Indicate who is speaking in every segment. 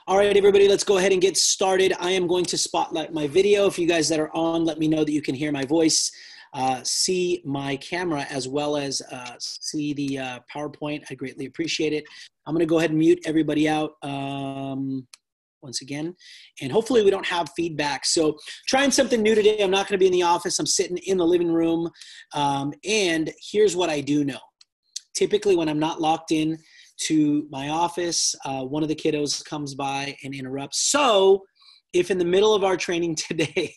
Speaker 1: All right, everybody, let's go ahead and get started. I am going to spotlight my video. If you guys that are on, let me know that you can hear my voice, see my camera, as well as see the PowerPoint. I greatly appreciate it. I'm going to go ahead and mute everybody out once again, and hopefully we don't have feedback. So trying something new today. I'm not going to be in the office. I'm sitting in the living room, and here's what I do know. Typically, when I'm not locked in to my office, one of the kiddos comes by and interrupts. So if in the middle of our training today,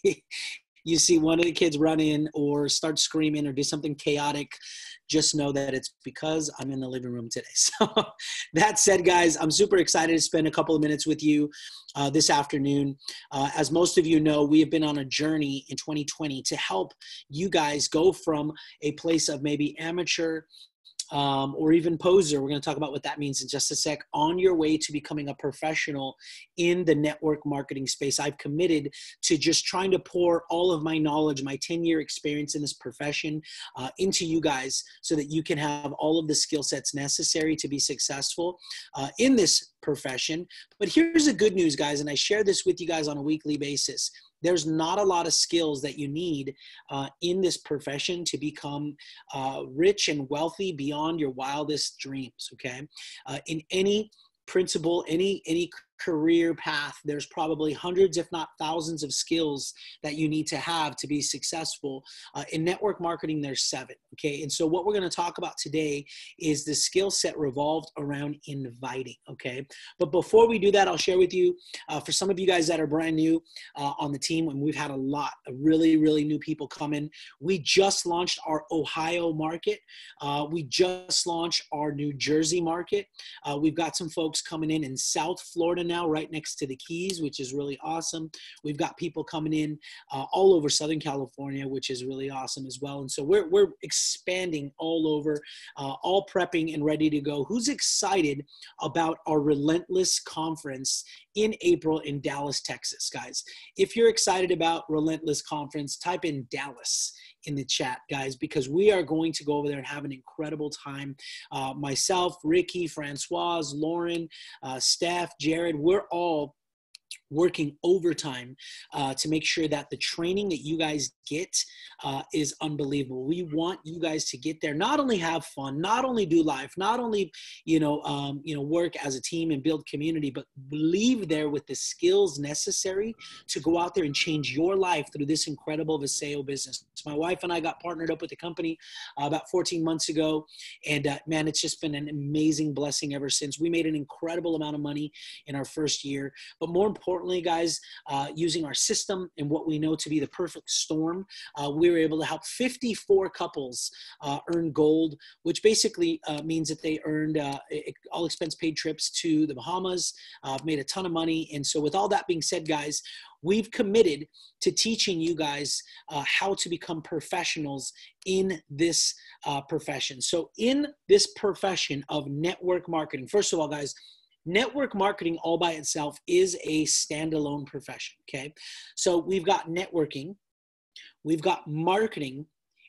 Speaker 1: you see one of the kids run in or start screaming or do something chaotic, just know that it's because I'm in the living room today. So that said, guys, I'm super excited to spend a couple of minutes with you this afternoon. As most of you know, we have been on a journey in 2020 to help you guys go from a place of maybe amateur or even poser. We're going to talk about what that means in just a sec, on your way to becoming a professional in the network marketing space. I've committed to just trying to pour all of my knowledge, my 10-year experience in this profession into you guys so that you can have all of the skill sets necessary to be successful in this profession. But here's the good news, guys, and I share this with you guys on a weekly basis. There's not a lot of skills that you need in this profession to become rich and wealthy beyond your wildest dreams, okay? In any principle, any career path, there's probably hundreds, if not thousands, of skills that you need to have to be successful. In network marketing, there's 7, okay? And so what we're going to talk about today is the skill set revolved around inviting, okay? But before we do that, I'll share with you, for some of you guys that are brand new on the team, and we've had a lot of really, really new people come in. We just launched our Ohio market. We just launched our New Jersey market. We've got some folks coming in South Florida now, right next to the Keys, which is really awesome. We've got people coming in all over Southern California, which is really awesome as well. And so we're expanding all over, all prepping and ready to go. Who's excited about our Relentless Conference in April in Dallas, Texas, guys? If you're excited about Relentless Conference, type in Dallas in the chat, guys, because we are going to go over there and have an incredible time. Myself, Ricky, Francoise, Lauren, Steph, Jared, we're all working overtime to make sure that the training that you guys get is unbelievable. We want you guys to get there, not only have fun, not only do life, not only, work as a team and build community, but leave there with the skills necessary to go out there and change your life through this incredible Viseo business. My wife and I got partnered up with the company about 14 months ago. And man, it's just been an amazing blessing ever since. We made an incredible amount of money in our first year, but more importantly, guys, using our system and what we know to be the perfect storm, we were able to help 54 couples earn gold, which basically means that they earned all expense paid trips to the Bahamas, made a ton of money. And so with all that being said, guys, we've committed to teaching you guys how to become professionals in this profession. So in this profession of network marketing, first of all, guys, network marketing all by itself is a standalone profession, okay? So we've got networking, we've got marketing,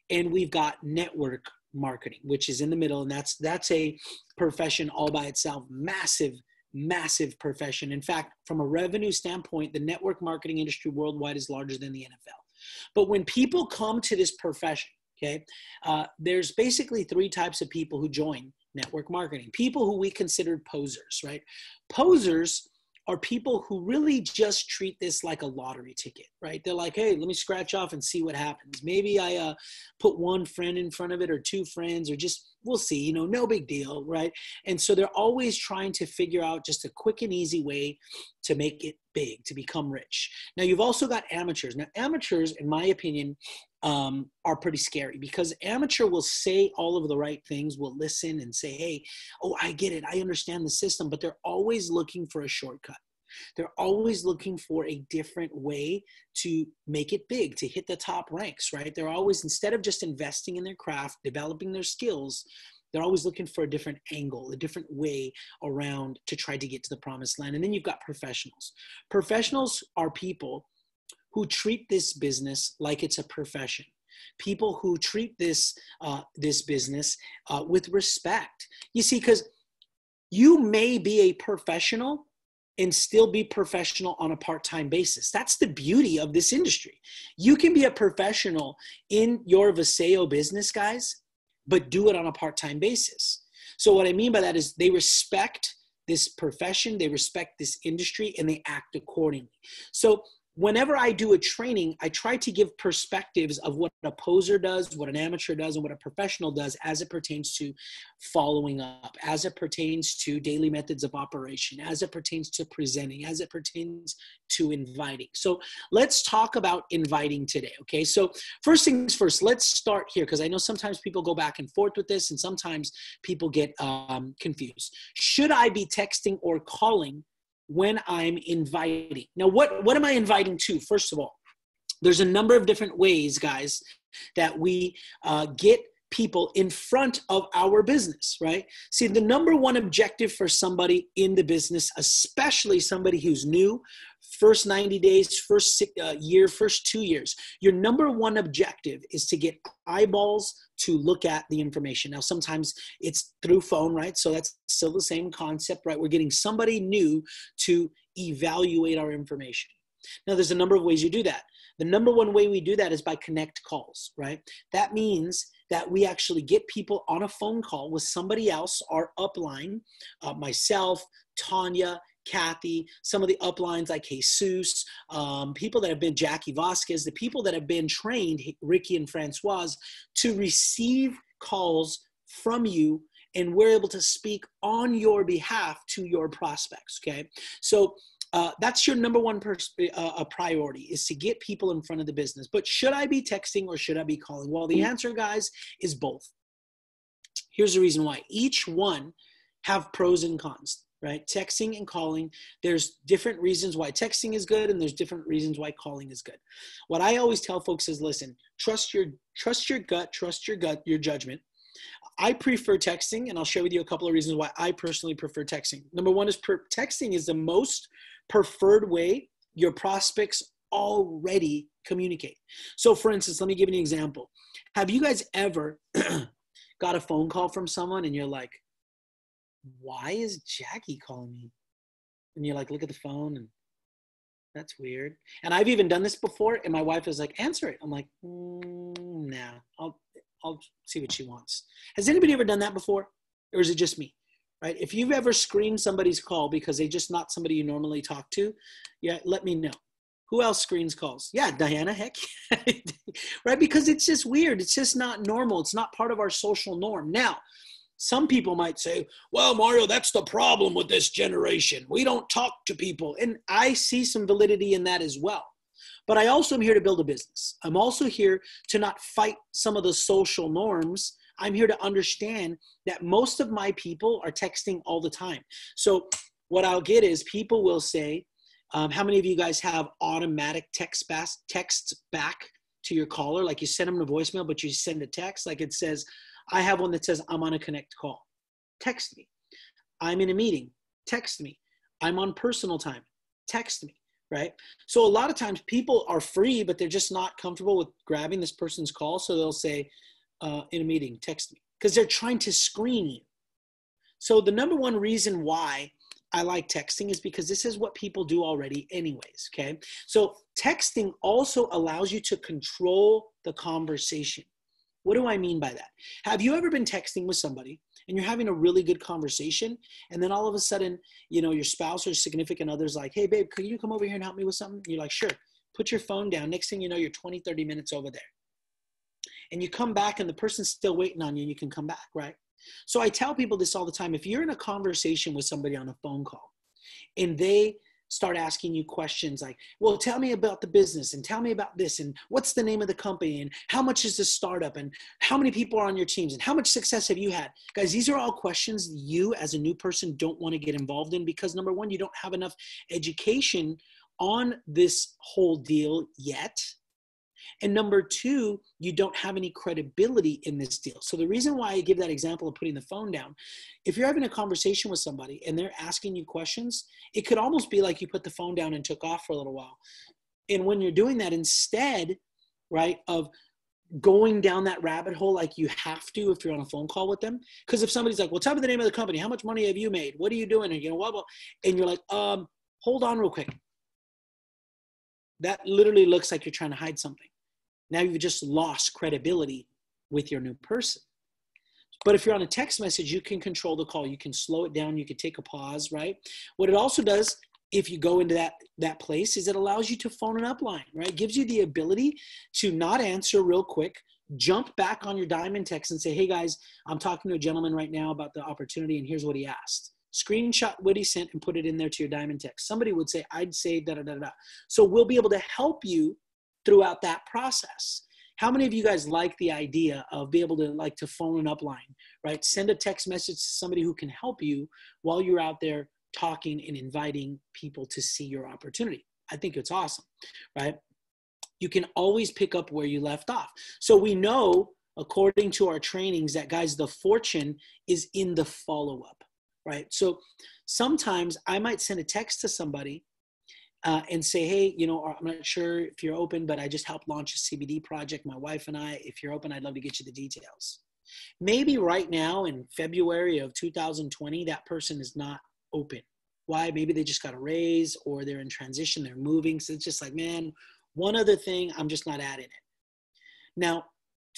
Speaker 1: and we've got network marketing, which is in the middle, and that's a profession all by itself. Massive profession. In fact, from a revenue standpoint, the network marketing industry worldwide is larger than the NFL. But when people come to this profession, okay, there's basically 3 types of people who join network marketing. People who we considered posers, right? Posers are people who really just treat this like a lottery ticket, right? They're like, hey, let me scratch off and see what happens. Maybe I put 1 friend in front of it or 2 friends, or just, we'll see, no big deal, right? And so they're always trying to figure out just a quick and easy way to make it big, to become rich. Now, you've also got amateurs. Now, amateurs, in my opinion, are pretty scary, because amateur will say all of the right things, will listen and say, hey, oh, I get it, I understand the system, but they're always looking for a shortcut. They're always looking for a different way to make it big, to hit the top ranks, right? They're always, instead of just investing in their craft, developing their skills, they're always looking for a different angle, a different way around to try to get to the promised land. And then you've got professionals. Professionals are people who treat this business like it's a profession. People who treat this business with respect. You see, because you may be a professional and still be professional on a part-time basis. That's the beauty of this industry. You can be a professional in your Visayo business, guys, but do it on a part-time basis. So what I mean by that is they respect this profession, they respect this industry, and they act accordingly. So whenever I do a training, I try to give perspectives of what a poser does, what an amateur does, and what a professional does as it pertains to following up, as it pertains to daily methods of operation, as it pertains to presenting, as it pertains to inviting. So let's talk about inviting today, okay? So first things first, let's start here, because I know sometimes people go back and forth with this, and sometimes people get confused. Should I be texting or calling when I'm inviting? Now, what am I inviting to? First of all, there's a number of different ways, guys, that we get people in front of our business, right? See, the number one objective for somebody in the business, especially somebody who's new, first 90 days, first year, first 2 years, your number one objective is to get eyeballs to look at the information. Now, sometimes it's through phone, right? So that's still the same concept, right? We're getting somebody new to evaluate our information. Now, there's a number of ways you do that. The number one way we do that is by connect calls, right? That means that we actually get people on a phone call with somebody else, our upline, myself, Tanya, Kathy, some of the uplines like Jesus, people that have been, Jackie Vasquez, the people that have been trained, Ricky and Francoise, to receive calls from you, and we're able to speak on your behalf to your prospects, okay? So that's your number one priority, is to get people in front of the business. But should I be texting or should I be calling? Well, the answer, guys, is both. Here's the reason why. Each one have pros and cons, right? Texting and calling, there's different reasons why texting is good, and there's different reasons why calling is good. What I always tell folks is, listen, trust your gut, your judgment. I prefer texting, and I'll share with you a couple of reasons why I personally prefer texting. Number one is texting is the most preferred way your prospects already communicate. So for instance, let me give you an example. Have you guys ever got a phone call from someone and you're like, why is Jackie calling me? And you're like, look at the phone, and that's weird. And I've even done this before, and my wife is like, answer it. I'm like, nah, I'll see what she wants. Has anybody ever done that before? Or is it just me? Right? If you've ever screened somebody's call because they're just not somebody you normally talk to, yeah, let me know. Who else screens calls? Yeah, Diana, heck. Right? Because it's just weird. It's just not normal. It's not part of our social norm. Now, some people might say, well, Mario, that's the problem with this generation. We don't talk to people. And I see some validity in that as well. But I also am here to build a business. I'm also here to not fight some of the social norms. I'm here to understand that most of my people are texting all the time. So what I'll get is people will say, how many of you guys have automatic texts back to your caller? Like you send them a voicemail, but you send a text. Like it says, I have one that says, I'm on a connect call. Text me. I'm in a meeting. Text me. I'm on personal time. Text me. Right? So a lot of times people are free, but they're just not comfortable with grabbing this person's call. So they'll say, in a meeting, text me, because they're trying to screen you. So the number one reason why I like texting is because this is what people do already anyways, okay? So texting also allows you to control the conversation. What do I mean by that? Have you ever been texting with somebody and you're having a really good conversation, and then all of a sudden, you know, your spouse or significant other's like, hey, babe, could you come over here and help me with something? You're like, sure. Put your phone down. Next thing you know, you're 20, 30 minutes over there. And you come back and the person's still waiting on you, and you can come back, right? So I tell people this all the time. If you're in a conversation with somebody on a phone call and they start asking you questions like, well, tell me about the business, and tell me about this, and what's the name of the company, and how much is this startup, and how many people are on your teams, and how much success have you had? Guys, these are all questions you as a new person don't want to get involved in, because number one, you don't have enough education on this whole deal yet. And number two, you don't have any credibility in this deal. So the reason why I give that example of putting the phone down, if you're having a conversation with somebody and they're asking you questions, it could almost be like you put the phone down and took off for a little while. And when you're doing that, instead, right, of going down that rabbit hole like you have to if you're on a phone call with them, because if somebody's like, well, tell me the name of the company, how much money have you made, what are you doing, and you know what, and you're like, hold on real quick. That literally looks like you're trying to hide something. Now you've just lost credibility with your new person. But if you're on a text message, you can control the call. You can slow it down. You can take a pause, right? What it also does, if you go into that place, is it allows you to phone an upline, right? It gives you the ability to not answer real quick, jump back on your diamond text and say, hey guys, I'm talking to a gentleman right now about the opportunity and here's what he asked. Screenshot what he sent and put it in there to your diamond text. Somebody would say, I'd say da-da-da-da. So we'll be able to help you throughout that process. How many of you guys like the idea of being able to phone an upline, right? Send a text message to somebody who can help you while you're out there talking and inviting people to see your opportunity. I think it's awesome, right? You can always pick up where you left off. So we know, according to our trainings, that guys, the fortune is in the follow-up, right? So sometimes I might send a text to somebody and say, hey, I'm not sure if you're open, but I just helped launch a CBD project, my wife and I. If you're open, I'd love to get you the details. Maybe right now in February of 2020, that person is not open. Why? Maybe they just got a raise or they're in transition, they're moving. So it's just like, man, one other thing, I'm just not adding it. Now,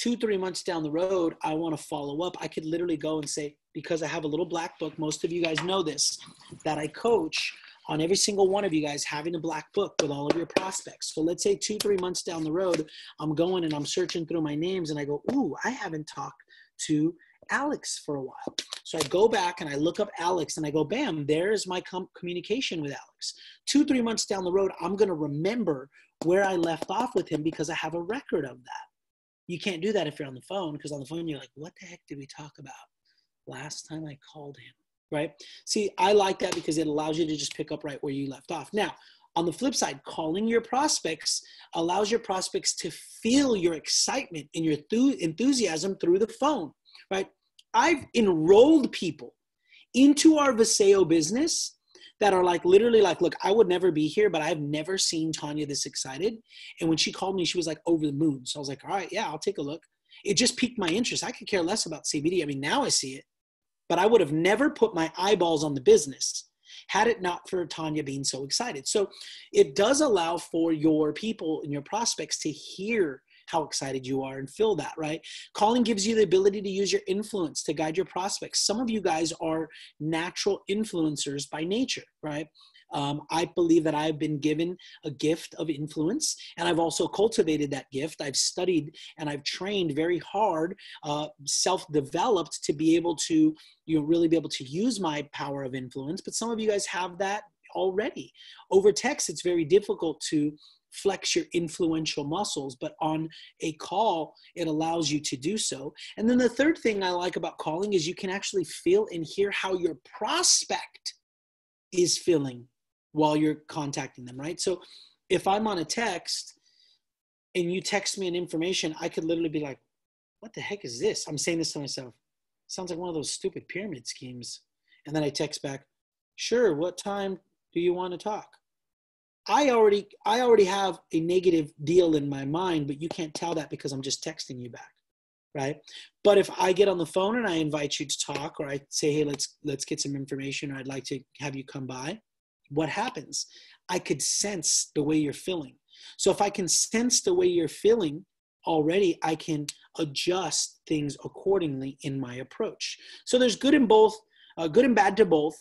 Speaker 1: 2-3 months down the road, I want to follow up. I could literally go and say, because I have a little black book, most of you guys know this, that I coach on every single one of you guys having a black book with all of your prospects. So let's say 2-3 months down the road, I'm going and I'm searching through my names and I go, ooh, I haven't talked to Alex for a while. So I go back and I look up Alex and I go, bam, there's my communication with Alex. 2-3 months down the road, I'm going to remember where I left off with him because I have a record of that. You can't do that if you're on the phone, because on the phone, you're like, what the heck did we talk about last time I called him, right? See, I like that because it allows you to just pick up right where you left off. Now, on the flip side, calling your prospects allows your prospects to feel your excitement and your enthusiasm through the phone, right? I've enrolled people into our Viseo business that are like, literally like, look, I would never be here, but I've never seen Tanya this excited. And when she called me, she was like over the moon. So I was like, all right, yeah, I'll take a look. It just piqued my interest. I could care less about CBD. I mean, now I see it, but I would have never put my eyeballs on the business had it not for Tanya being so excited. So it does allow for your people and your prospects to hear how excited you are and feel that, right? Calling gives you the ability to use your influence to guide your prospects. Some of you guys are natural influencers by nature, right? I believe that I've been given a gift of influence, and I've also cultivated that gift. I've studied and I've trained very hard, self-developed to be able to, really be able to use my power of influence. But some of you guys have that already. Over text, it's very difficult to flex your influential muscles, but on a call, it allows you to do so. And then the third thing I like about calling is you can actually feel and hear how your prospect is feeling while you're contacting them, right? So if I'm on a text and you text me an information, I could literally be like, what the heck is this? I'm saying this to myself. Sounds like one of those stupid pyramid schemes. And then I text back, sure, what time do you want to talk? I already have a negative deal in my mind, but you can't tell that because I'm just texting you back, right? But if I get on the phone and I invite you to talk, or I say, hey, let's get some information, or I'd like to have you come by, what happens? I could sense the way you're feeling. So if I can sense the way you're feeling already, I can adjust things accordingly in my approach. So there's good and bad to both.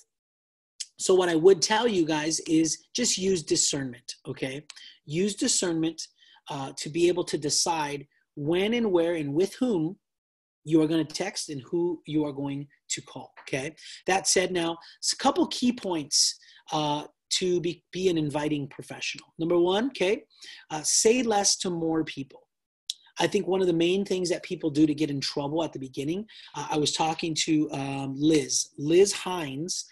Speaker 1: So what I would tell you guys is just use discernment, okay? Use discernment to be able to decide when and where and with whom you are going to text and who you are going to call, okay? That said, now, it's a couple key points to be an inviting professional. Number one, okay, say less to more people. I think one of the main things that people do to get in trouble at the beginning, I was talking to Liz Hines,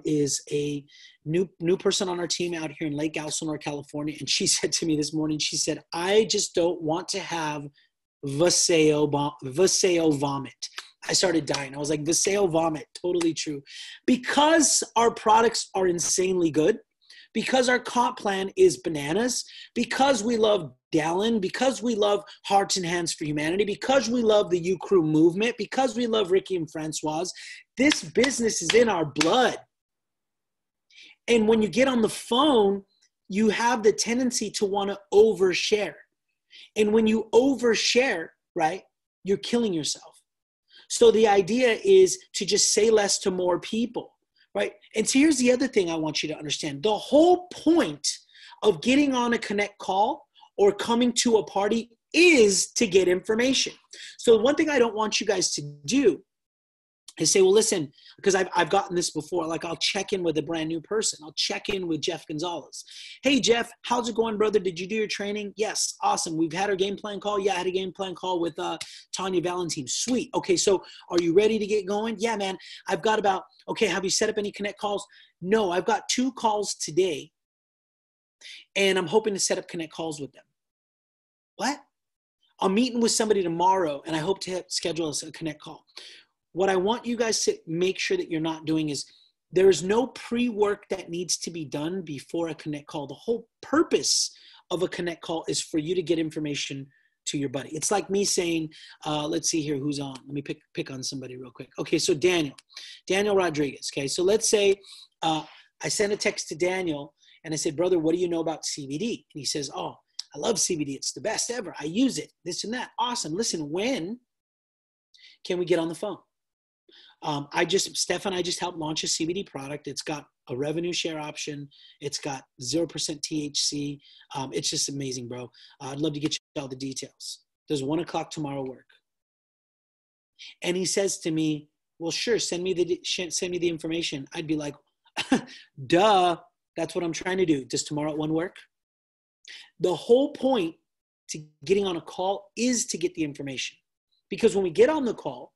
Speaker 1: is a new person on our team out here in Lake Elsinore, California. And she said to me this morning, she said, I just don't want to have Viseo vomit. I started dying. I was like, Viseo vomit, totally true. Because our products are insanely good, because our comp plan is bananas, because we love Dallin, because we love Hearts and Hands for Humanity, because we love the U-Crew movement, because we love Ricky and Francoise, this business is in our blood. And when you get on the phone, you have the tendency to want to overshare. And when you overshare, right, you're killing yourself. So the idea is to just say less to more people, right? And so here's the other thing I want you to understand. The whole point of getting on a Connect call or coming to a party is to get information. So one thing I don't want you guys to do is say, well, listen, because I've gotten this before. Like, I'll check in with a brand new person. I'll check in with Jeff Gonzalez. Hey, Jeff, how's it going, brother? Did you do your training? Yes. Awesome. We've had our game plan call. Yeah, I had a game plan call with Tanya Valentine. Sweet. Okay, so are you ready to get going? Yeah, man. I've got about, okay, have you set up any Connect calls? No, I've got 2 calls today, and I'm hoping to set up Connect calls with them. What? I'm meeting with somebody tomorrow, and I hope to schedule a Connect call. What I want you guys to make sure that you're not doing is there is no pre-work that needs to be done before a Connect call. The whole purpose of a Connect call is for you to get information to your buddy. It's like me saying, let's see here who's on. Let me pick on somebody real quick. Okay, so Daniel Rodriguez. Okay, so let's say I sent a text to Daniel and I said, brother, what do you know about CBD? And he says, oh, I love CBD. It's the best ever. I use it, this and that. Awesome. Listen, when can we get on the phone? Steph and I just helped launch a CBD product. It's got a revenue share option. It's got 0% THC. It's just amazing, bro. I'd love to get you all the details. Does 1 o'clock tomorrow work? And he says to me, well, sure. Send me the information. I'd be like, duh. That's what I'm trying to do. Does tomorrow at 1 work? The whole point to getting on a call is to get the information, because when we get on the call,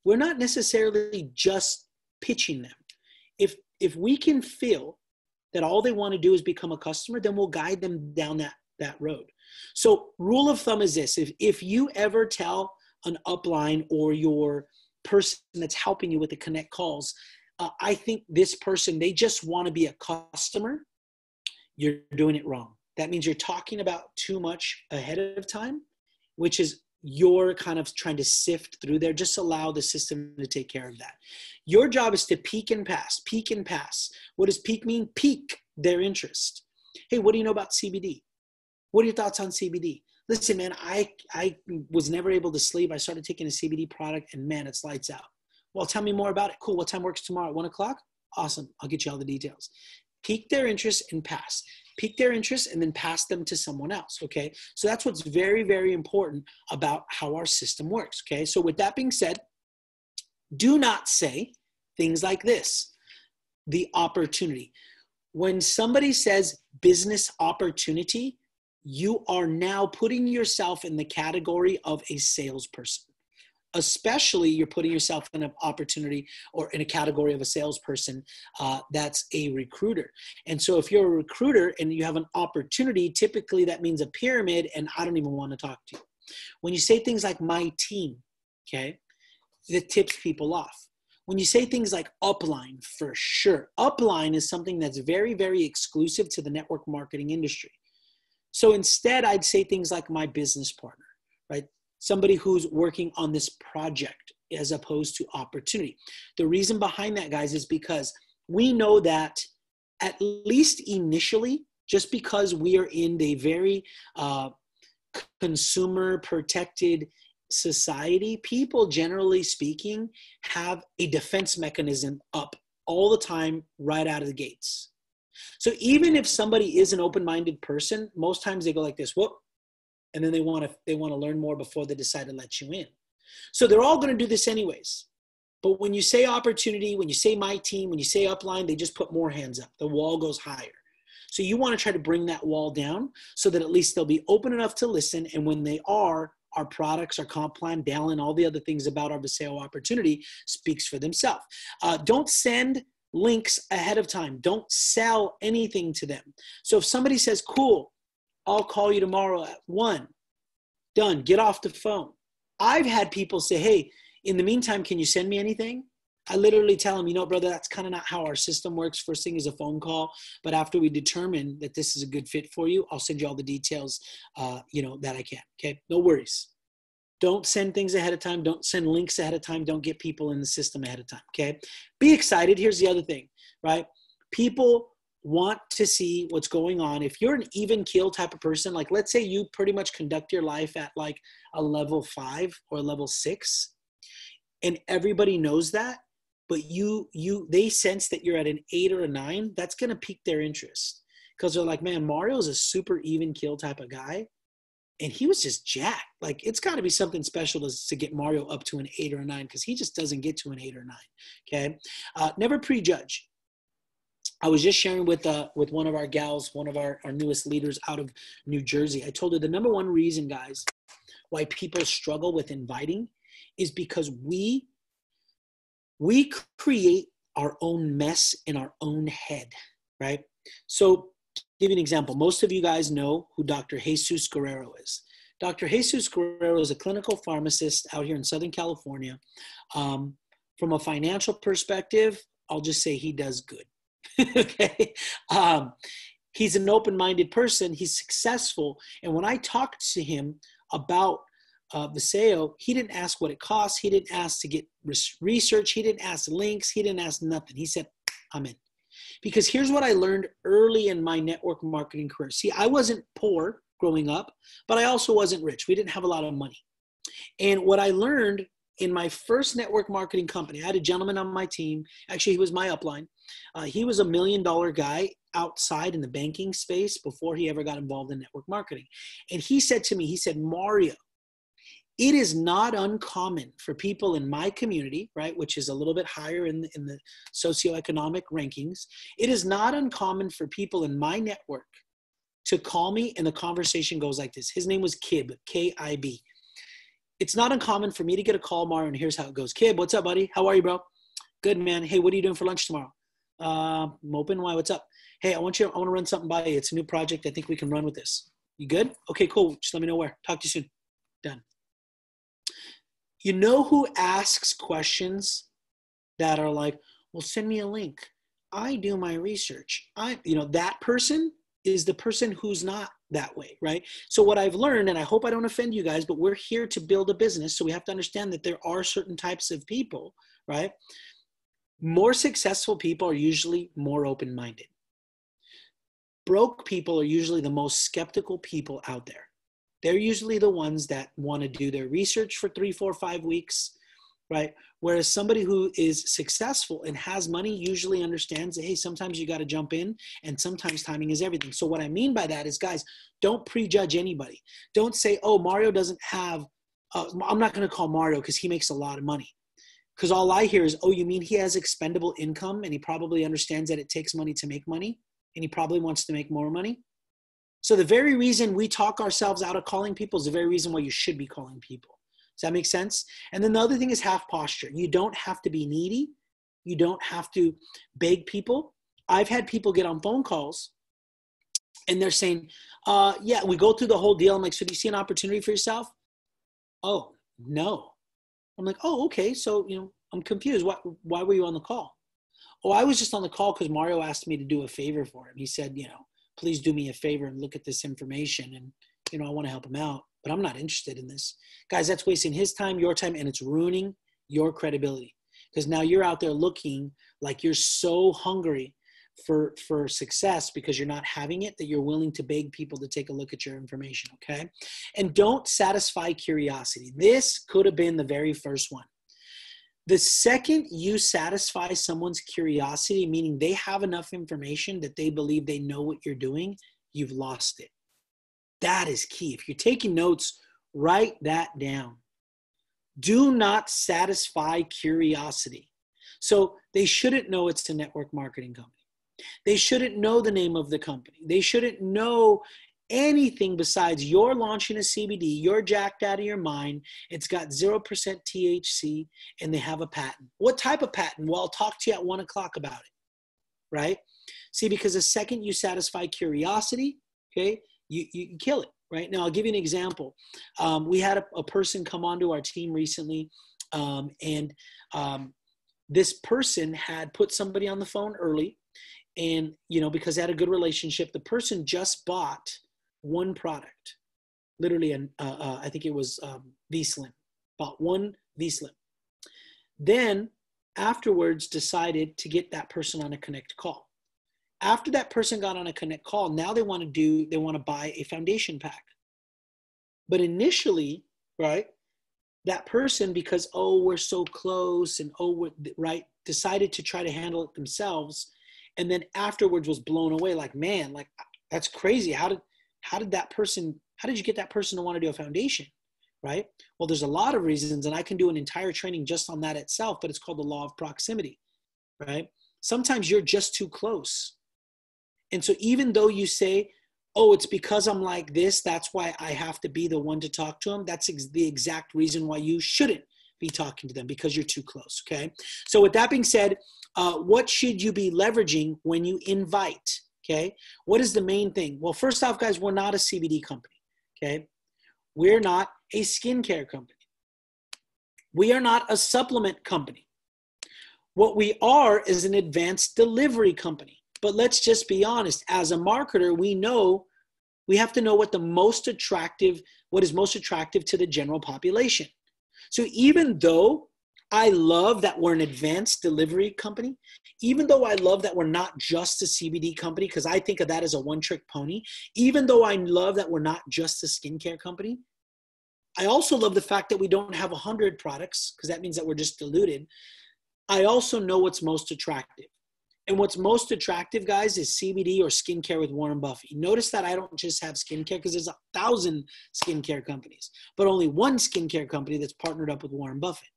Speaker 1: we're not necessarily just pitching them. If we can feel that all they want to do is become a customer, then we'll guide them down that road. So rule of thumb is this: if you ever tell an upline or your person that's helping you with the Connect calls, I think this person, they just want to be a customer, you're doing it wrong. That means you're talking about too much ahead of time, which is you're kind of trying to sift through there. Just allow the system to take care of that. Your job is to peak and pass, peak and pass. What does peak mean? Pique their interest. Hey, what do you know about CBD? What are your thoughts on CBD? Listen, man, I was never able to sleep. I started taking a CBD product and man, it's lights out. Well, tell me more about it. Cool. What time works tomorrow at 1 o'clock? Awesome. I'll get you all the details. Pique their interest and pass. Pique their interest and then pass them to someone else, okay? So that's what's very, very important about how our system works, okay? So with that being said, do not say things like this: the opportunity. When somebody says business opportunity, you are now putting yourself in the category of a salesperson. Especially you're putting yourself in an opportunity or in a category of a salesperson that's a recruiter. And so if you're a recruiter and you have an opportunity, typically that means a pyramid, and I don't even want to talk to you. When you say things like my team, okay, that tips people off. When you say things like upline, for sure. Upline is something that's very, very exclusive to the network marketing industry. So instead, I'd say things like my business partner, right? Somebody who's working on this project, as opposed to opportunity. The reason behind that, guys, is because we know that at least initially, just because we are in the very consumer protected society, people generally speaking have a defense mechanism up all the time right out of the gates. So even if somebody is an open-minded person, most times they go like this, whoop, and then they want to learn more before they decide to let you in. So they're all going to do this anyways. But when you say opportunity, when you say my team, when you say upline, they just put more hands up. The wall goes higher. So you want to try to bring that wall down so that at least they'll be open enough to listen. And when they are, our products, our comp plan, Dallin, all the other things about our Visayo opportunity speaks for themselves. Don't send links ahead of time. Don't sell anything to them. So if somebody says, cool, I'll call you tomorrow at 1. Done. Get off the phone. I've had people say, hey, in the meantime, can you send me anything? I literally tell them, you know, brother, that's kind of not how our system works. First thing is a phone call. But after we determine that this is a good fit for you, I'll send you all the details, that I can. Okay. No worries. Don't send things ahead of time. Don't send links ahead of time. Don't get people in the system ahead of time. Okay. Be excited. Here's the other thing, right? People want to see what's going on. If you're an even keel type of person, like let's say you pretty much conduct your life at like a level 5 or a level 6, and everybody knows that, but they sense that you're at an 8 or a 9, that's going to pique their interest, because they're like, man, Mario's a super even keel type of guy, and he was just jacked. Like, it's got to be something special to get Mario up to an 8 or a 9, because he just doesn't get to an 8 or 9. Okay, never prejudge. I was just sharing with one of our gals, one of our newest leaders out of New Jersey. I told her the number one reason, guys, why people struggle with inviting is because we create our own mess in our own head, right? So, to give you an example, most of you guys know who Dr. Jesus Guerrero is. Dr. Jesus Guerrero is a clinical pharmacist out here in Southern California. From a financial perspective, I'll just say he does good. Okay. He's an open-minded person. He's successful. And when I talked to him about Viseo, he didn't ask what it costs. He didn't ask to get research. He didn't ask links. He didn't ask nothing. He said, I'm in. Because here's what I learned early in my network marketing career. See, I wasn't poor growing up, but I also wasn't rich. We didn't have a lot of money. And what I learned in my first network marketing company, I had a gentleman on my team. Actually, he was my upline. He was $1 million guy outside in the banking space before he ever got involved in network marketing. And he said to me, he said, Mario, it is not uncommon for people in my community, right, which is a little bit higher in the socioeconomic rankings. It is not uncommon for people in my network to call me, and the conversation goes like this. His name was Kib, K-I-B. It's not uncommon for me to get a call, Mario, and here's how it goes. Kib, what's up, buddy? How are you, bro? Good, man. Hey, what are you doing for lunch tomorrow? I'm open. Why? What's up? Hey, I want to run something by you. It's a new project. I think we can run with this. You good? Okay, cool. Just let me know where. Talk to you soon. Done. You know who asks questions that are like, well, send me a link. I do my research. That person is the person who's not that way, right? So what I've learned, and I hope I don't offend you guys, but we're here to build a business. So we have to understand that there are certain types of people, right? More successful people are usually more open-minded. Broke people are usually the most skeptical people out there. They're usually the ones that want to do their research for 3, 4, 5 weeks, right? Whereas somebody who is successful and has money usually understands that, hey, sometimes you got to jump in, and sometimes timing is everything. So what I mean by that is, guys, don't prejudge anybody. Don't say, oh, Mario doesn't have, I'm not going to call Mario because he makes a lot of money. Because all I hear is, oh, you mean he has expendable income, and he probably understands that it takes money to make money, and he probably wants to make more money? So the very reason we talk ourselves out of calling people is the very reason why you should be calling people. Does that make sense? And then the other thing is half posture. You don't have to be needy. You don't have to beg people. I've had people get on phone calls and they're saying, yeah, we go through the whole deal. I'm like, so do you see an opportunity for yourself? Oh, no. I'm like, oh, okay. So, I'm confused. Why were you on the call? Oh, I was just on the call because Mario asked me to do a favor for him. He said, please do me a favor and look at this information. And, I want to help him out, but I'm not interested in this. Guys, that's wasting his time, your time, and it's ruining your credibility. Because now you're out there looking like you're so hungry for success because you're not having it that you're willing to beg people to take a look at your information, okay? And don't satisfy curiosity. This could have been the very first one. The second you satisfy someone's curiosity, meaning they have enough information that they believe they know what you're doing, you've lost it. That is key. If you're taking notes, write that down. Do not satisfy curiosity. So they shouldn't know it's a network marketing company. They shouldn't know the name of the company. They shouldn't know anything besides you're launching a CBD, you're jacked out of your mind, it's got 0% THC, and they have a patent. What type of patent? Well, I'll talk to you at 1 o'clock about it, right? See, because the second you satisfy curiosity, okay, you kill it, right? Now, I'll give you an example. We had a person come onto our team recently, and this person had put somebody on the phone early, and, because they had a good relationship, the person just bought one product, literally, I think it was V-Slim, bought one V-Slim. Then afterwards decided to get that person on a connect call. After that person got on a connect call, now they want to buy a foundation pack. But initially, right, that person, because, oh, we're so close and right, decided to try to handle it themselves. And then afterwards was blown away, like, man, like, that's crazy. How did you get that person to want to do a foundation, right? Well, there's a lot of reasons, and I can do an entire training just on that itself, but it's called the law of proximity, right? Sometimes you're just too close. And so even though you say, oh, it's because I'm like this, that's why I have to be the one to talk to them, that's the exact reason why you shouldn't be talking to them, because you're too close, okay? So with that being said, what should you be leveraging when you invite, okay? What is the main thing? Well, first off, guys, we're not a CBD company, okay? We're not a skincare company. We are not a supplement company. What we are is an advanced delivery company. But let's just be honest, as a marketer, we have to know what is most attractive to the general population. So even though I love that we're an advanced delivery company, even though I love that we're not just a CBD company, because I think of that as a one-trick pony, even though I love that we're not just a skincare company, I also love the fact that we don't have 100 products, because that means that we're just diluted. I also know what's most attractive. And what's most attractive, guys, is CBD or skincare with Warren Buffett. Notice that I don't just have skincare, because there's 1,000 skincare companies, but only one skincare company that's partnered up with Warren Buffett.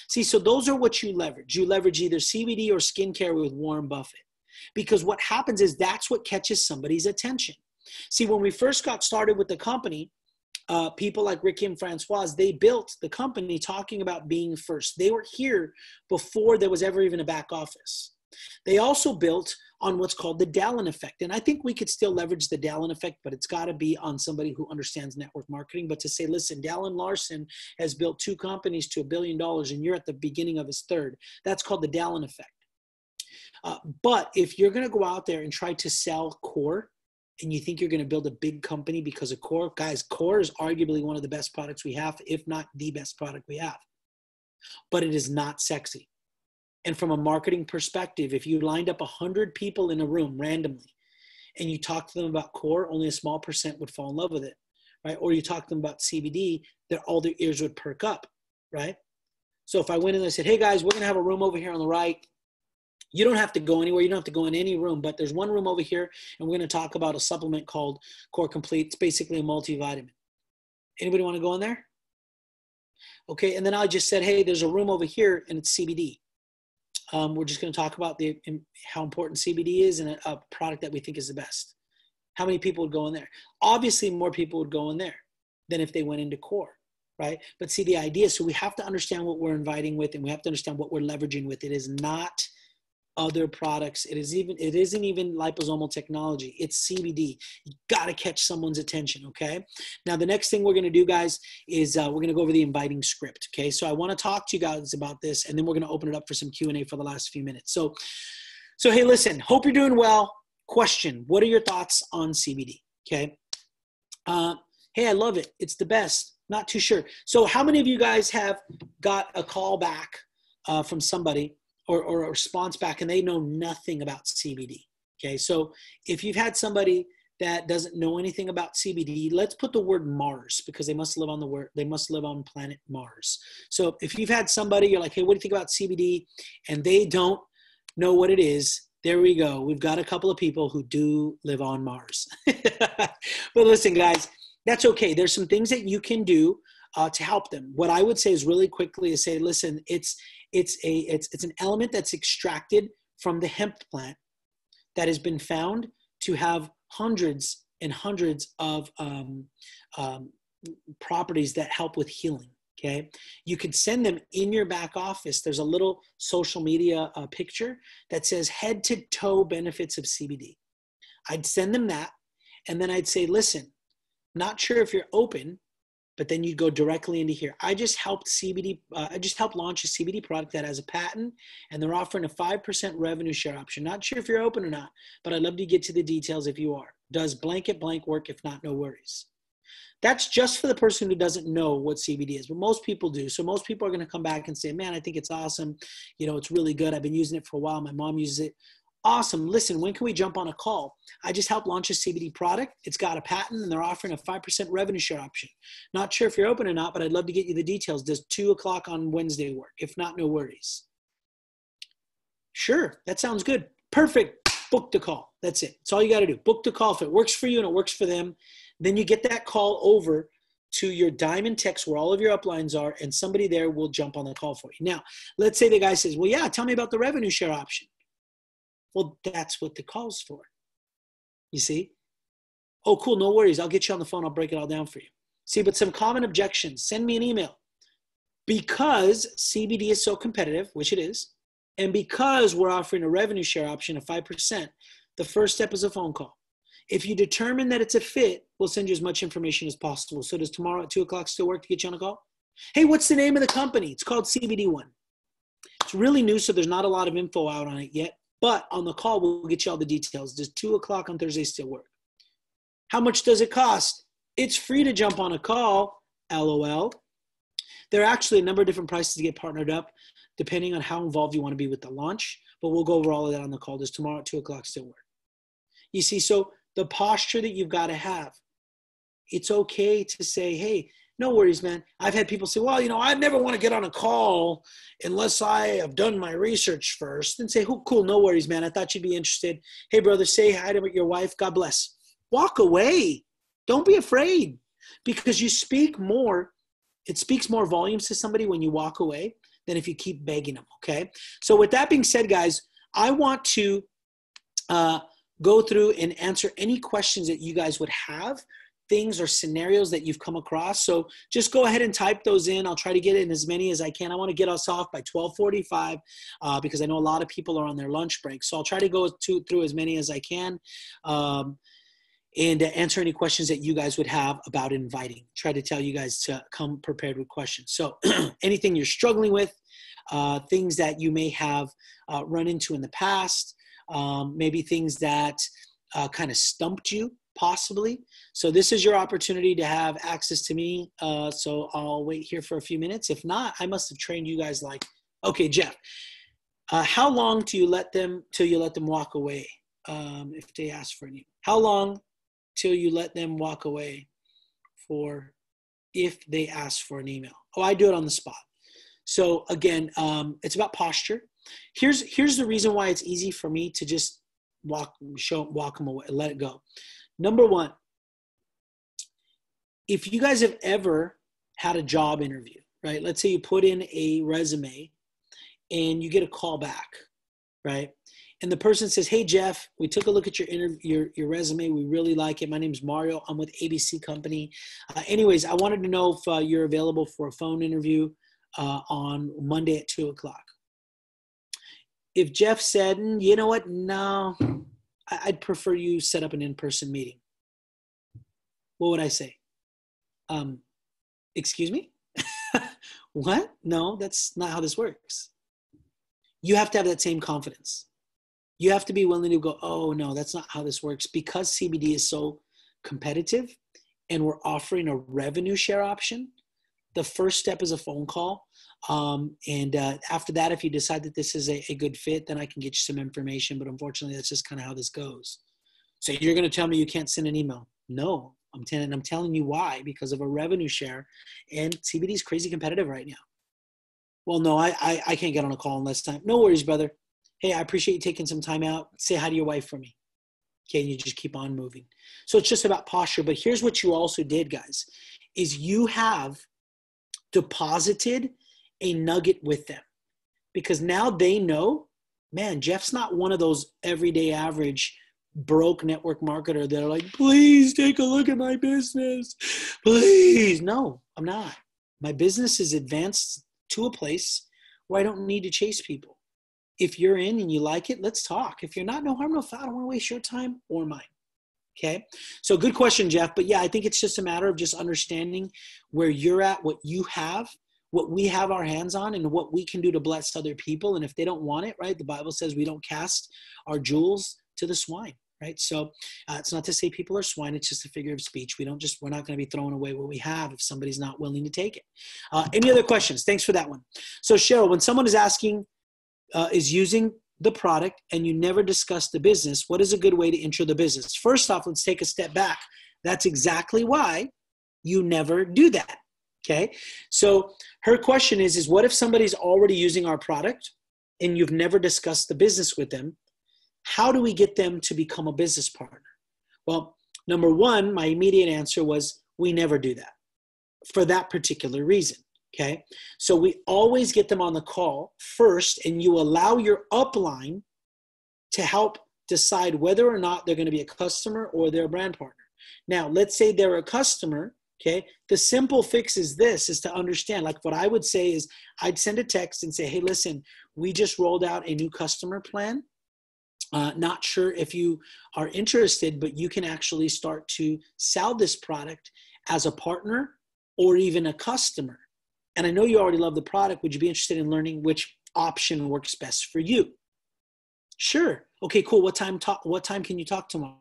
Speaker 1: See, so those are what you leverage. You leverage either CBD or skincare with Warren Buffett, because what happens is that's what catches somebody's attention. See, when we first got started with the company, people like Ricky and Francois, they built the company talking about being first. They were here before there was ever even a back office. They also built on what's called the Dallin effect. And I think we could still leverage the Dallin effect, but it's got to be on somebody who understands network marketing. But to say, listen, Dallin Larson has built 2 companies to $1 billion, and you're at the beginning of his third. That's called the Dallin effect. But if you're going to go out there and try to sell Core, and you think you're going to build a big company because of Core, guys, Core is arguably one of the best products we have, if not the best product we have. But it is not sexy. And from a marketing perspective, if you lined up 100 people in a room randomly and you talk to them about Core, only a small percent would fall in love with it, right? Or you talk to them about CBD, all their ears would perk up, right? So if I went in and I said, hey guys, we're going to have a room over here on the right. You don't have to go anywhere. You don't have to go in any room, but there's one room over here, and we're going to talk about a supplement called Core Complete. It's basically a multivitamin. Anybody want to go in there? Okay, and then I just said, hey, there's a room over here, and it's CBD. We're just going to talk about how important CBD is and a product that we think is the best. How many people would go in there? Obviously, more people would go in there than if they went into Core, right? But see, the idea, so we have to understand what we're inviting with, and we have to understand what we're leveraging with. It is not other products. It isn't even liposomal technology. It's CBD. You got to catch someone's attention, okay? Now, the next thing we're going to do, guys, is we're going to go over the inviting script, okay? So I want to talk to you guys about this, and then we're going to open it up for some Q&A for the last few minutes. So hey, listen, hope you're doing well. Question, what are your thoughts on CBD, okay? Hey, I love it. It's the best. Not too sure. So how many of you guys have got a call back from somebody or a response back and they know nothing about CBD? Okay, so if you've had somebody that doesn't know anything about CBD, let's put the word Mars, because they must live on planet Mars. So if you've had somebody, you're like, hey, what do you think about CBD? And they don't know what it is, there we go. We've got a couple of people who do live on Mars. But listen, guys, that's okay. There's some things that you can do to help them. What I would say is really quickly is say, listen, it's an element that's extracted from the hemp plant that has been found to have hundreds and hundreds of properties that help with healing. Okay, you could send them in your back office. There's a little social media picture that says head to toe benefits of CBD. I'd send them that, and then I'd say, listen, not sure if you're open, but then you go directly into here. I just helped launch a CBD product that has a patent, and they're offering a 5% revenue share option. Not sure if you're open or not, but I'd love to get to the details if you are. Does blanket blank work? If not, no worries. That's just for the person who doesn't know what CBD is, but most people do. So most people are going to come back and say, man, I think it's awesome. You know, it's really good. I've been using it for a while. My mom uses it. Awesome. Listen, when can we jump on a call? I just helped launch a CBD product. It's got a patent and they're offering a 5% revenue share option. Not sure if you're open or not, but I'd love to get you the details. Does 2 o'clock on Wednesday work? If not, no worries. Sure, that sounds good. Perfect. Book the call. That's it. That's all you got to do. Book the call. If it works for you and it works for them, then you get that call over to your Diamond Text where all of your uplines are, and somebody there will jump on the call for you. Now, let's say the guy says, well, yeah, tell me about the revenue share option. Well, that's what the call's for. You see? Oh, cool. No worries. I'll get you on the phone. I'll break it all down for you. See, but some common objections. Send me an email. Because CBD is so competitive, which it is, and because we're offering a revenue share option of 5%, the first step is a phone call. If you determine that it's a fit, we'll send you as much information as possible. So does tomorrow at 2 o'clock still work to get you on a call? Hey, what's the name of the company? It's called CBD One. It's really new, so there's not a lot of info out on it yet. But on the call, we'll get you all the details. Does 2 o'clock on Thursday still work? How much does it cost? It's free to jump on a call, LOL. There are actually a number of different prices to get partnered up, depending on how involved you want to be with the launch. But we'll go over all of that on the call. Does tomorrow at 2 o'clock still work? You see, so the posture that you've got to have, it's okay to say, hey, no worries, man. I've had people say, well, I never want to get on a call unless I have done my research first. And say, oh, cool, no worries, man. I thought you'd be interested. Hey, brother, say hi to your wife. God bless. Walk away. Don't be afraid, because you speak more. It speaks more volumes to somebody when you walk away than if you keep begging them, okay? So with that being said, guys, I want to go through and answer any questions that you guys would have, things or scenarios that you've come across. So just go ahead and type those in. I'll try to get in as many as I can. I want to get us off by 12:45 because I know a lot of people are on their lunch break. So I'll try to go through as many as I can and answer any questions that you guys would have about inviting. Try to tell you guys to come prepared with questions. So anything you're struggling with, things that you may have run into in the past, maybe things that kind of stumped you, possibly. So this is your opportunity to have access to me. So I'll wait here for a few minutes. If not, I must have trained you guys like, okay, Jeff, how long till you let them walk away if they ask for an email? How long till you let them walk away for if they ask for an email? Oh, I do it on the spot. So again, it's about posture. Here's the reason why it's easy for me to just walk them away, let it go. Number one, if you guys have ever had a job interview, right? Let's say you put in a resume and you get a call back, right? And the person says, hey, Jeff, we took a look at your resume. We really like it. My name's Mario. I'm with ABC Company. Anyways, I wanted to know if you're available for a phone interview on Monday at 2 o'clock. If Jeff said, you know what, no, I'd prefer you set up an in-person meeting, what would I say? Excuse me? What? No, that's not how this works. You have to have that same confidence. You have to be willing to go, oh, no, that's not how this works. Because CBD is so competitive and we're offering a revenue share option, the first step is a phone call. And after that, if you decide that this is a good fit, then I can get you some information. But unfortunately, that's just kind of how this goes. So you're going to tell me you can't send an email? No, I'm telling you why, because of a revenue share. And CBD is crazy competitive right now. Well, no, I can't get on a call in less time. No worries, brother. Hey, I appreciate you taking some time out. Say hi to your wife for me. Okay, and you just keep on moving. So it's just about posture. But here's what you also did, guys, is you have deposited a nugget with them, because now they know, man, Jeff's not one of those everyday average broke network marketer that are like, please take a look at my business. Please. No, I'm not. My business is advanced to a place where I don't need to chase people. If you're in and you like it, let's talk. If you're not, no harm, no foul. I don't want to waste your time or mine. Okay. So good question, Jeff. But yeah, I think it's just a matter of just understanding where you're at, what you have, what we have our hands on, and what we can do to bless other people. And if they don't want it, right, the Bible says we don't cast our jewels to the swine, right? So it's not to say people are swine. It's just a figure of speech. We're not going to be throwing away what we have if somebody's not willing to take it. Any other questions? Thanks for that one. So Cheryl, when someone is asking, is using the product and you never discuss the business, what is a good way to intro the business? First off, let's take a step back. That's exactly why you never do that. Okay. So her question is what if somebody's already using our product and you've never discussed the business with them? How do we get them to become a business partner? Well, number one, my immediate answer was we never do that for that particular reason. Okay. So we always get them on the call first, and you allow your upline to help decide whether or not they're going to be a customer or they're a brand partner. Now, let's say they're a customer. Okay. The simple fix is to understand, like what I would say is I'd send a text and say, hey, listen, we just rolled out a new customer plan. Not sure if you are interested, but you can actually start to sell this product as a partner or even a customer. And I know you already love the product. Would you be interested in learning which option works best for you? Sure. Okay, cool. What time can you talk tomorrow?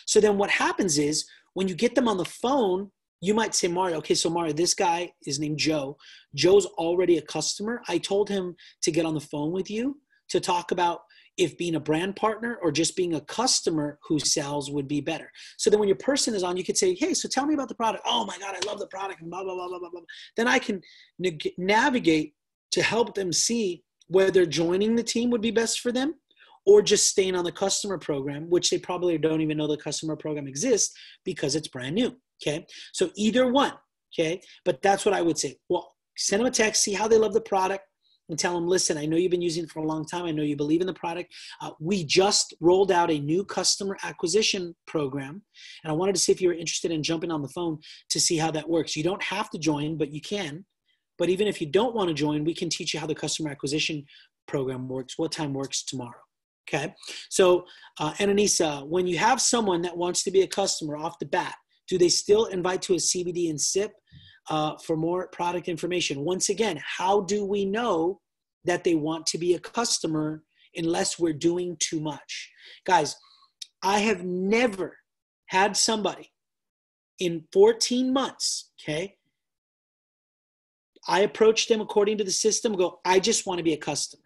Speaker 1: So then what happens is when you get them on the phone, you might say, Mario, okay, so Mario, this guy is named Joe. Joe's already a customer. I told him to get on the phone with you to talk about if being a brand partner or just being a customer who sells would be better. So then when your person is on, you could say, hey, so tell me about the product. Oh my God, I love the product, and blah, blah, blah, blah, blah, blah. Then I can navigate to help them see whether joining the team would be best for them or just staying on the customer program, which they probably don't even know the customer program exists because it's brand new. Okay. So either one. Okay. But that's what I would say. Well, send them a text, see how they love the product, and tell them, listen, I know you've been using it for a long time. I know you believe in the product. We just rolled out a new customer acquisition program, and I wanted to see if you were interested in jumping on the phone to see how that works. You don't have to join, but you can. But even if you don't want to join, we can teach you how the customer acquisition program works, what time works tomorrow. Okay. So, Ananisa, when you have someone that wants to be a customer off the bat, do they still invite to a CBD and SIP? For more product information? Once again, how do we know that they want to be a customer unless we're doing too much? Guys, I have never had somebody in 14 months, okay, I approached them according to the system, go, I just want to be a customer.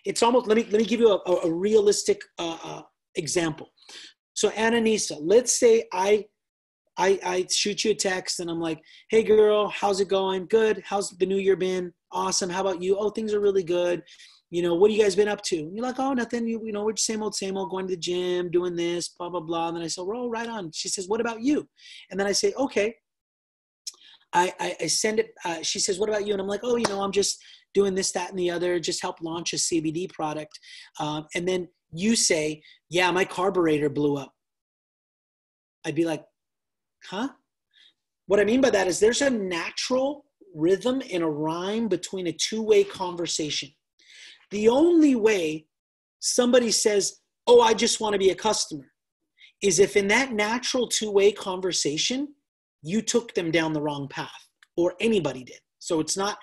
Speaker 1: It's almost, let me give you a realistic example. So Ananisa, let's say I shoot you a text and I'm like, hey girl, how's it going? Good. How's the new year been? Awesome. How about you? Oh, things are really good. You know, what have you guys been up to? And you're like, oh, nothing. You know, we're just same old, going to the gym, doing this, blah, blah, blah. And then I say, roll right on. She says, what about you? And then I say, okay. I send it. She says, what about you? And I'm like, oh, you know, I'm just doing this, that, and the other, just help launch a CBD product. And then you say, yeah, my carburetor blew up. I'd be like, huh? What I mean by that is there's a natural rhythm and a rhyme between a two-way conversation. The only way somebody says, oh, I just want to be a customer, is if in that natural two-way conversation, you took them down the wrong path, or anybody did. So it's not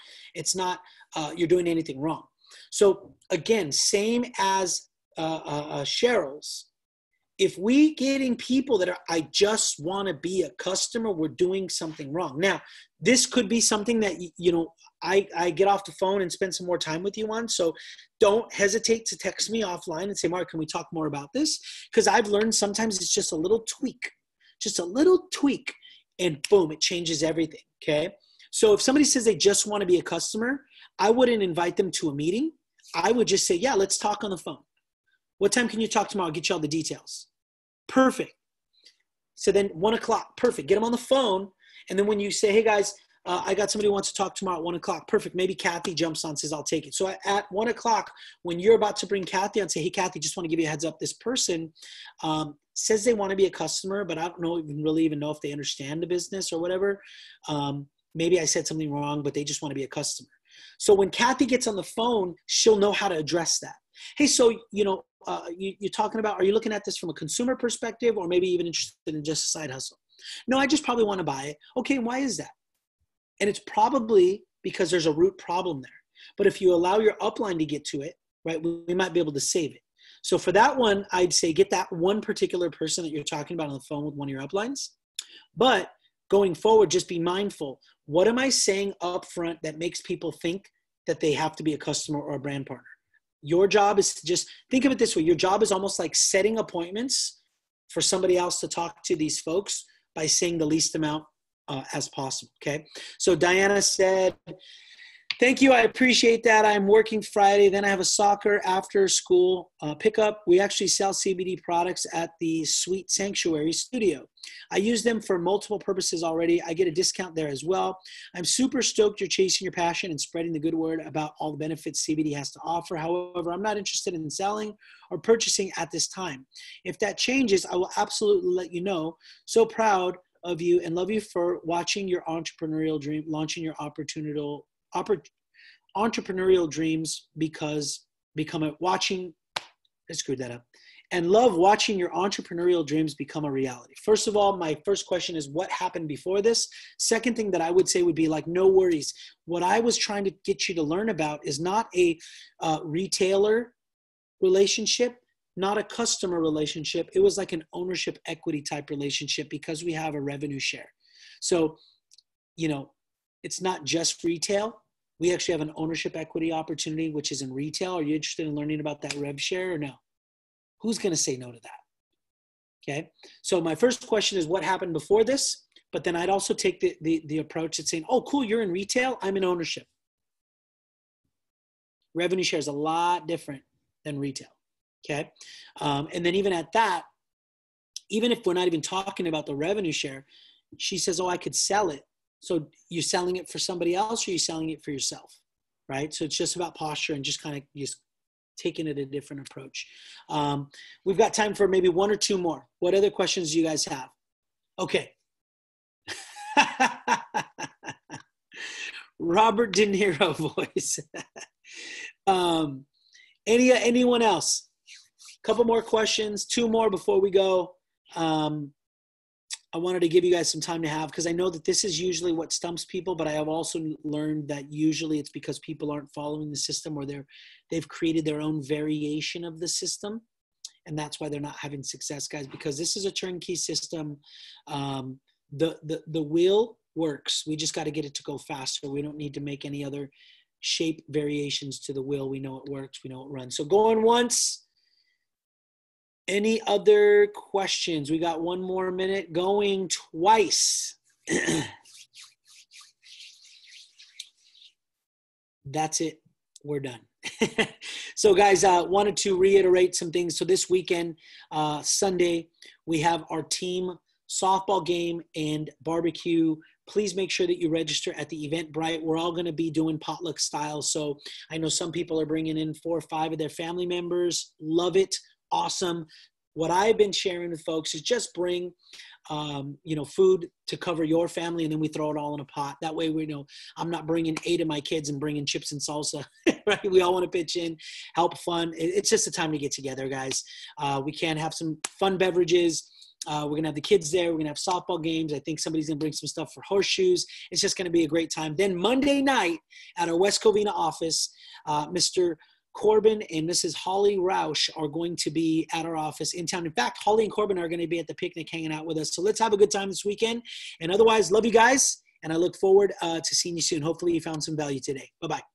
Speaker 1: you're doing anything wrong. So again, same as Cheryl's. If we getting people that are, I just want to be a customer, we're doing something wrong. Now, this could be something that, you know, I get off the phone and spend some more time with you on. So don't hesitate to text me offline and say, Mark, can we talk more about this? Because I've learned sometimes it's just a little tweak, and boom, it changes everything. Okay. So if somebody says they just want to be a customer, I wouldn't invite them to a meeting. I would just say, yeah, let's talk on the phone. What time can you talk tomorrow? I'll get you all the details. Perfect. So then 1 o'clock, perfect. Get them on the phone. And then when you say, hey guys, I got somebody who wants to talk tomorrow at 1 o'clock. Perfect. Maybe Kathy jumps on and says, I'll take it. So at 1 o'clock, when you're about to bring Kathy on, say, hey, Kathy, just want to give you a heads up. This person says they want to be a customer, but I don't know, really even know if they understand the business or whatever. Maybe I said something wrong, but they just want to be a customer. So when Kathy gets on the phone, she'll know how to address that. Hey, so, you know, you're talking about, are you looking at this from a consumer perspective or maybe even interested in just a side hustle? No, I just probably want to buy it. Okay, why is that? And it's probably because there's a root problem there. But if you allow your upline to get to it, right, we might be able to save it. So for that one, I'd say get that one particular person that you're talking about on the phone with one of your uplines. But going forward, just be mindful. What am I saying up front that makes people think that they have to be a customer or a brand partner? Your job is to just think of it this way. Your job is almost like setting appointments for somebody else to talk to these folks by saying the least amount as possible, okay? So Diana said, thank you, I appreciate that. I'm working Friday, then I have a soccer after school pickup. We actually sell CBD products at the Sweet Sanctuary studio. I use them for multiple purposes already. I get a discount there as well. I'm super stoked you're chasing your passion and spreading the good word about all the benefits CBD has to offer. However, I'm not interested in selling or purchasing at this time. If that changes, I will absolutely let you know. So proud of you and love you for watching your entrepreneurial dream, launching your entrepreneurial dreams I screwed that up, and love watching your entrepreneurial dreams become a reality. First of all, my first question is what happened before this? Second thing that I would say would be like, no worries. What I was trying to get you to learn about is not a retailer relationship, not a customer relationship. It was like an ownership equity type relationship because we have a revenue share. So, you know, it's not just retail. We actually have an ownership equity opportunity, which is in retail. Are you interested in learning about that rev share or no? Who's going to say no to that? Okay. So my first question is what happened before this? But then I'd also take the approach at saying, oh, cool, you're in retail. I'm in ownership. Revenue share is a lot different than retail. Okay. And then even at that, even if we're not even talking about the revenue share, she says, oh, I could sell it. So you're selling it for somebody else or you're selling it for yourself, right? So it's just about posture and just kind of just taking it a different approach. We've got time for maybe one or two more. What other questions do you guys have? Okay. Robert De Niro voice. Anyone else? Couple more questions, two more before we go. I wanted to give you guys some time to have, because I know that this is usually what stumps people, but I have also learned that usually it's because people aren't following the system or they've created their own variation of the system. And that's why they're not having success, guys, because this is a turnkey system. The wheel works. We just got to get it to go faster. We don't need to make any other shape variations to the wheel. We know it works. We know it runs. So going once. Any other questions? We got one more minute. Going twice. That's it. We're done. So guys, wanted to reiterate some things. So this weekend, Sunday, we have our team softball game and barbecue. Please make sure that you register at the Eventbrite. We're all going to be doing potluck style. So I know some people are bringing in 4 or 5 of their family members. Love it. Awesome. What I've been sharing with folks is just bring, food to cover your family, and then we throw it all in a pot. That way we know I'm not bringing 8 of my kids and bringing chips and salsa, right? We all want to pitch in, help fun. It's just a time to get together, guys. We can have some fun beverages. We're going to have the kids there. We're going to have softball games. I think somebody's going to bring some stuff for horseshoes. It's just going to be a great time. Then Monday night at our West Covina office, Mr. Corbin and Mrs. Holly Roush are going to be at our office in town. In fact, Holly and Corbin are going to be at the picnic hanging out with us. So let's have a good time this weekend. And otherwise, love you guys. And I look forward to seeing you soon. Hopefully you found some value today. Bye-bye.